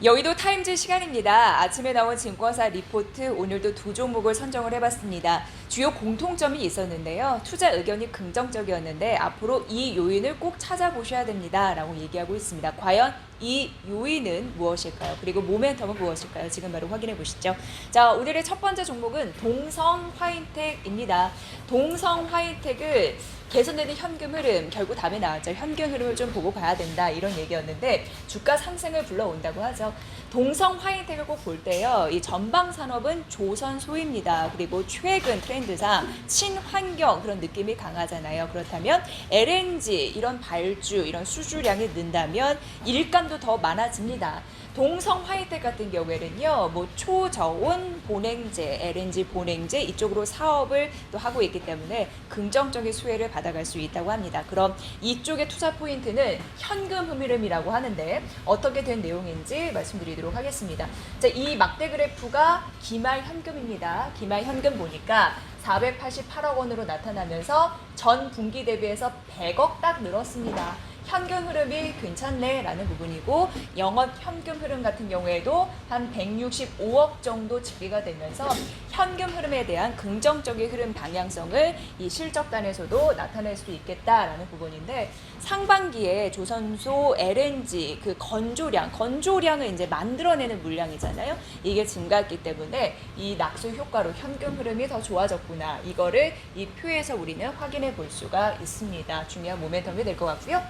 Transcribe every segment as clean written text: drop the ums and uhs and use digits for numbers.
여의도 타임즈 시간입니다. 아침에 나온 증권사 리포트 오늘도 두 종목을 선정을 해봤습니다. 주요 공통점이 있었는데요. 투자 의견이 긍정적이었는데 앞으로 이 요인을 꼭 찾아보셔야 됩니다. 라고 얘기하고 있습니다. 과연 이 요인은 무엇일까요? 그리고 모멘텀은 무엇일까요? 지금 바로 확인해 보시죠. 자, 오늘의 첫 번째 종목은 동성화인텍입니다. 동성화인텍을 개선되는 현금 흐름, 결국 답이 나왔죠. 현금 흐름을 좀 보고 봐야 된다, 이런 얘기였는데 주가 상승을 불러온다고 하죠. 동성화인텍을 꼭 볼 때요, 이 전방 산업은 조선소입니다. 그리고 최근 트렌드상 친환경 그런 느낌이 강하잖아요. 그렇다면 LNG 이런 발주, 이런 수주량이 는다면 일감도 더 많아집니다. 동성화이텍 같은 경우에는요, 뭐 초저온 본행제, LNG 본행제 이쪽으로 사업을 또 하고 있기 때문에 긍정적인 수혜를 받아갈 수 있다고 합니다. 그럼 이쪽의 투자 포인트는 현금 흐름이라고 하는데 어떻게 된 내용인지 말씀드리도록 하겠습니다. 자, 이 막대 그래프가 기말 현금입니다. 기말 현금 보니까 488억 원으로 나타나면서 전 분기 대비해서 100억 딱 늘었습니다. 현금 흐름이 괜찮네 라는 부분이고, 영업 현금 흐름 같은 경우에도 한 165억 정도 집계가 되면서 현금 흐름에 대한 긍정적인 흐름 방향성을 이 실적단에서도 나타낼 수 있겠다라는 부분인데, 상반기에 조선소 LNG 그 건조량을 이제 만들어내는 물량이잖아요. 이게 증가했기 때문에 이 낙수 효과로 현금 흐름이 더 좋아졌구나, 이거를 이 표에서 우리는 확인해 볼 수가 있습니다. 중요한 모멘텀이 될 것 같고요.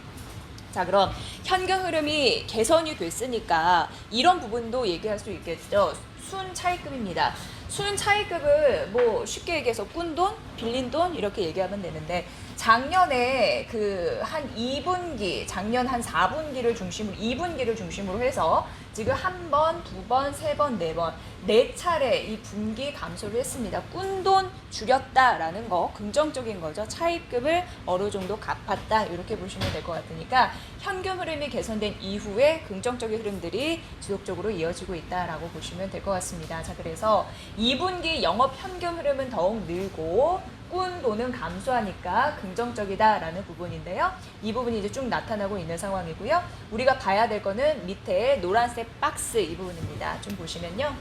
자, 그럼 현금 흐름이 개선이 됐으니까 이런 부분도 얘기할 수 있겠죠. 순차입금입니다. 순차입금을 뭐 쉽게 얘기해서 꾼 돈, 빌린 돈 이렇게 얘기하면 되는데, 작년에 그 한 2분기, 작년 한 4분기를 중심으로 2분기를 중심으로 해서 지금 한 번, 두 번, 세 번, 네 번, 네 차례 이 분기 감소를 했습니다. 꾼 돈 줄였다라는 거 긍정적인 거죠. 차입금을 어느 정도 갚았다, 이렇게 보시면 될 것 같으니까 현금 흐름이 개선된 이후에 긍정적인 흐름들이 지속적으로 이어지고 있다라고 보시면 될 것 같습니다. 자, 그래서 2분기 영업 현금 흐름은 더욱 늘고 꾼 돈은 감소하니까 긍정적이다라는 부분인데요. 이 부분이 이제 쭉 나타나고 있는 상황이고요. 우리가 봐야 될 거는 밑에 노란색 박스 이 부분입니다. 좀 보시면요.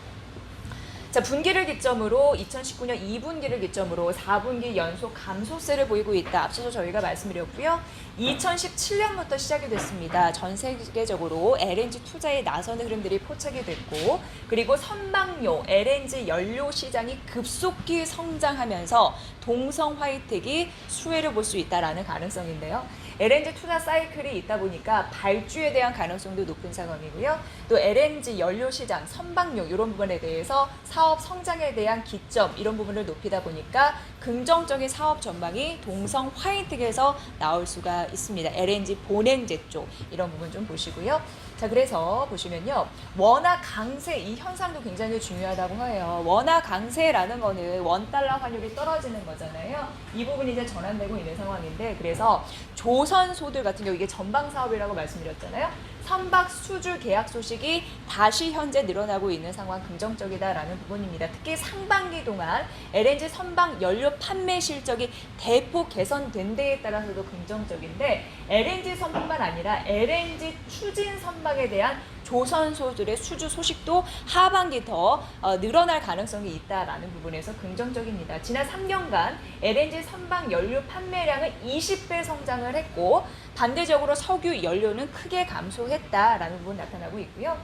자, 분기를 기점으로 2019년 2분기를 기점으로 4분기 연속 감소세를 보이고 있다. 앞서서 저희가 말씀드렸고요. 2017년부터 시작이 됐습니다. 전 세계적으로 LNG 투자에 나서는 흐름들이 포착이 됐고, 그리고 선박용 LNG 연료 시장이 급속히 성장하면서 동성화이텍이 수혜를 볼 수 있다라는 가능성인데요. LNG 투자 사이클이 있다 보니까 발주에 대한 가능성도 높은 상황이고요. 또 LNG 연료 시장, 선박용 이런 부분에 대해서 사업 성장에 대한 기점 이런 부분을 높이다 보니까 긍정적인 사업 전망이 동성화이텍에서 나올 수가 있습니다. LNG 본행제 쪽 이런 부분 좀 보시고요. 자, 그래서 보시면요, 원화 강세 이 현상도 굉장히 중요하다고 해요. 원화 강세라는 거는 원달러 환율이 떨어지는 거잖아요. 이 부분이 이제 전환되고 있는 상황인데, 그래서 조선소들 같은 경우 이게 전방 사업이라고 말씀드렸잖아요. 선박 수주 계약 소식이 다시 현재 늘어나고 있는 상황, 긍정적이다라는 부분입니다. 특히 상반기 동안 LNG 선박 연료 판매 실적이 대폭 개선된 데에 따라서도 긍정적인데, LNG 선뿐만 아니라 LNG 추진 선박에 대한 조선소들의 수주 소식도 하반기 더 늘어날 가능성이 있다라는 부분에서 긍정적입니다. 지난 3년간 LNG 선박 연료 판매량은 20배 성장을 했고, 반대적으로 석유 연료는 크게 감소했다라는 부분 나타나고 있고요.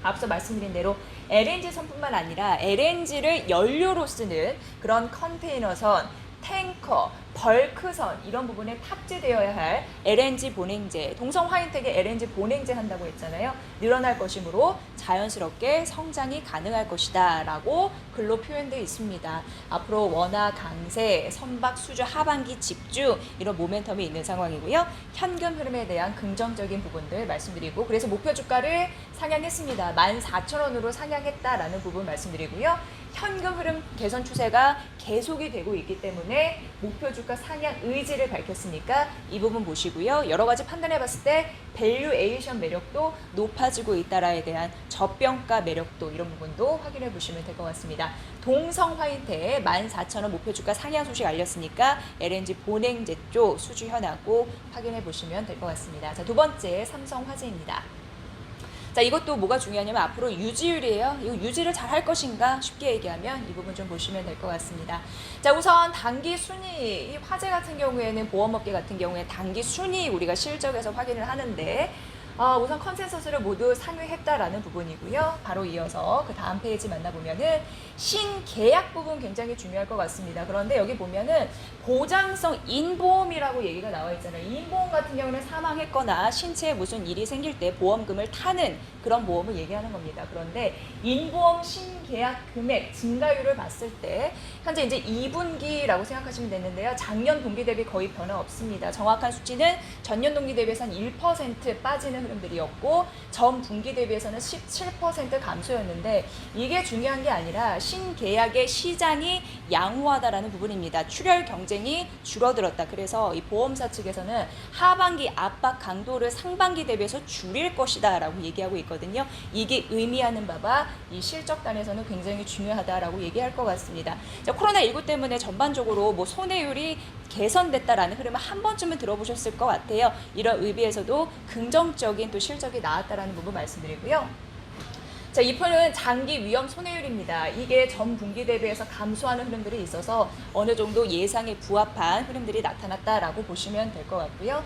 앞서 말씀드린 대로 LNG 선뿐만 아니라 LNG를 연료로 쓰는 그런 컨테이너선, 탱커, 벌크선 이런 부분에 탑재되어야 할 LNG 본행제, 동성화인텍에 LNG 본행제 한다고 했잖아요. 늘어날 것이므로 자연스럽게 성장이 가능할 것이다 라고 글로 표현되어 있습니다. 앞으로 원화 강세, 선박 수주 하반기 집중 이런 모멘텀이 있는 상황이고요. 현금 흐름에 대한 긍정적인 부분들 말씀드리고, 그래서 목표 주가를 상향했습니다. 14,000원으로 상향했다라는 부분 말씀드리고요. 현금 흐름 개선 추세가 계속이 되고 있기 때문에 목표 주가 상향 의지를 밝혔으니까 이 부분 보시고요. 여러 가지 판단해 봤을 때 밸류에이션 매력도 높아지고 있다라에 대한 저평가 매력도 이런 부분도 확인해 보시면 될 것 같습니다. 동성화인텍 14,000원 목표 주가 상향 소식 알렸으니까 LNG 본행제 쪽 수주 현황 꼭 확인해 보시면 될 것 같습니다. 자, 두 번째 삼성화재입니다. 자, 이것도 뭐가 중요하냐면 앞으로 유지율이에요. 이거 유지를 잘 할 것인가? 쉽게 얘기하면 이 부분 좀 보시면 될 것 같습니다. 자, 우선 단기 순위, 이 화재 같은 경우에는 보험업계 같은 경우에 단기 순위 우리가 실적에서 확인을 하는데 우선 컨센서스를 모두 상회했다라는 부분이고요. 바로 이어서 그 다음 페이지 만나보면은 신계약 부분 굉장히 중요할 것 같습니다. 그런데 여기 보면은 보장성 인보험이라고 얘기가 나와 있잖아요. 인보험 같은 경우는 사망했거나 신체에 무슨 일이 생길 때 보험금을 타는 그런 보험을 얘기하는 겁니다. 그런데 인보험 신계약 금액 증가율을 봤을 때 현재 이제 2분기라고 생각하시면 되는데요. 작년 동기 대비 거의 변화 없습니다. 정확한 수치는 전년 동기 대비해서 한 1% 빠지는 흐름들이었고 전 분기 대비해서는 17% 감소였는데 이게 중요한 게 아니라 신계약의 시장이 양호하다라는 부분입니다. 출혈 경쟁이 줄어들었다. 그래서 이 보험사 측에서는 하반기 압박 강도를 상반기 대비해서 줄일 것이다라고 얘기하고 있거든요. 이게 의미하는 바가 이 실적단에서는 굉장히 중요하다라고 얘기할 것 같습니다. 자, 코로나19 때문에 전반적으로 뭐 손해율이 개선됐다라는 흐름을 한 번쯤은 들어보셨을 것 같아요. 이런 의미에서도 긍정적인 또 실적이 나왔다라는 부분 말씀드리고요. 자, 2편은 장기 위험 손해율입니다. 이게 전 분기 대비해서 감소하는 흐름들이 있어서 어느 정도 예상에 부합한 흐름들이 나타났다라고 보시면 될 것 같고요.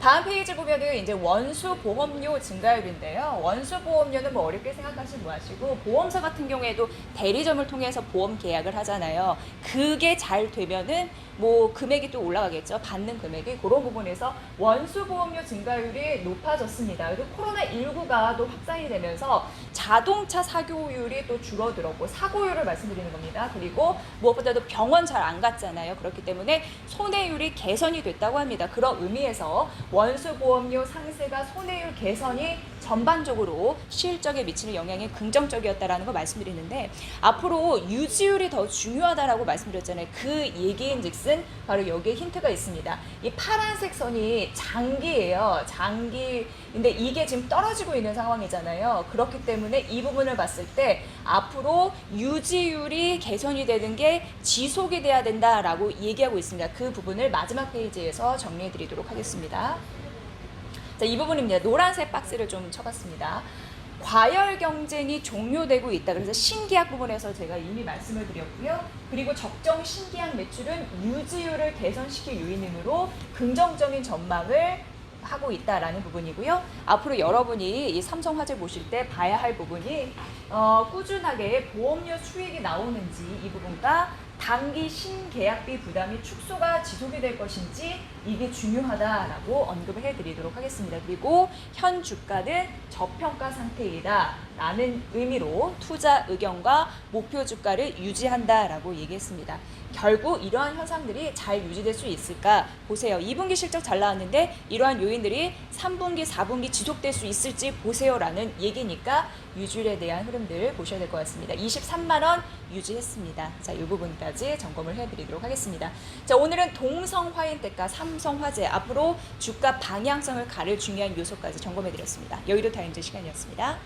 다음 페이지 보면은 이제 원수 보험료 증가율인데요. 원수 보험료는 뭐 어렵게 생각하시지 마시고 보험사 같은 경우에도 대리점을 통해서 보험 계약을 하잖아요. 그게 잘 되면은 뭐 금액이 또 올라가겠죠. 받는 금액이 그런 부분에서 원수 보험료 증가율이 높아졌습니다. 그리고 코로나19가 또 확산이 되면서 자동차 사고율이 또 줄어들었고 사고율을 말씀드리는 겁니다. 그리고 무엇보다도 병원 잘 안 갔잖아요. 그렇기 때문에 손해율이 개선이 됐다고 합니다. 그런 의미에서 원수 보험료 상세가 손해율 개선이 전반적으로 실적에 미치는 영향이 긍정적이었다라는 걸 말씀드리는데 앞으로 유지율이 더 중요하다라고 말씀드렸잖아요. 그 얘기인즉슨 바로 여기에 힌트가 있습니다. 이 파란색 선이 장기예요. 장기. 근데 이게 지금 떨어지고 있는 상황이잖아요. 그렇기 때문에 이 부분을 봤을 때 앞으로 유지율이 개선이 되는 게 지속이 돼야 된다라고 얘기하고 있습니다. 그 부분을 마지막 페이지에서 정리해 드리도록 하겠습니다. 자, 이 부분입니다. 노란색 박스를 좀 쳐봤습니다. 과열 경쟁이 종료되고 있다. 그래서 신계약 부분에서 제가 이미 말씀을 드렸고요. 그리고 적정 신계약 매출은 유지율을 개선시킬 요인으로 긍정적인 전망을 하고 있다라는 부분이고요. 앞으로 여러분이 이 삼성화재 보실 때 봐야 할 부분이 꾸준하게 보험료 수익이 나오는지 이 부분과 단기 신계약비 부담이 축소가 지속이 될 것인지 이게 중요하다라고 언급을 해드리도록 하겠습니다. 그리고 현 주가는 저평가 상태이다 라는 의미로 투자 의견과 목표 주가를 유지한다라고 얘기했습니다. 결국 이러한 현상들이 잘 유지될 수 있을까 보세요. 2분기 실적 잘 나왔는데 이러한 요인들이 3분기, 4분기 지속될 수 있을지 보세요라는 얘기니까 유지율에 대한 흐름들 보셔야 될 것 같습니다. 23만 원 유지했습니다. 자, 이 부분까지 점검을 해드리도록 하겠습니다. 자, 오늘은 동성화인테크, 삼성화재 앞으로 주가 방향성을 가를 중요한 요소까지 점검해드렸습니다. 여의도 타임즈 시간이었습니다.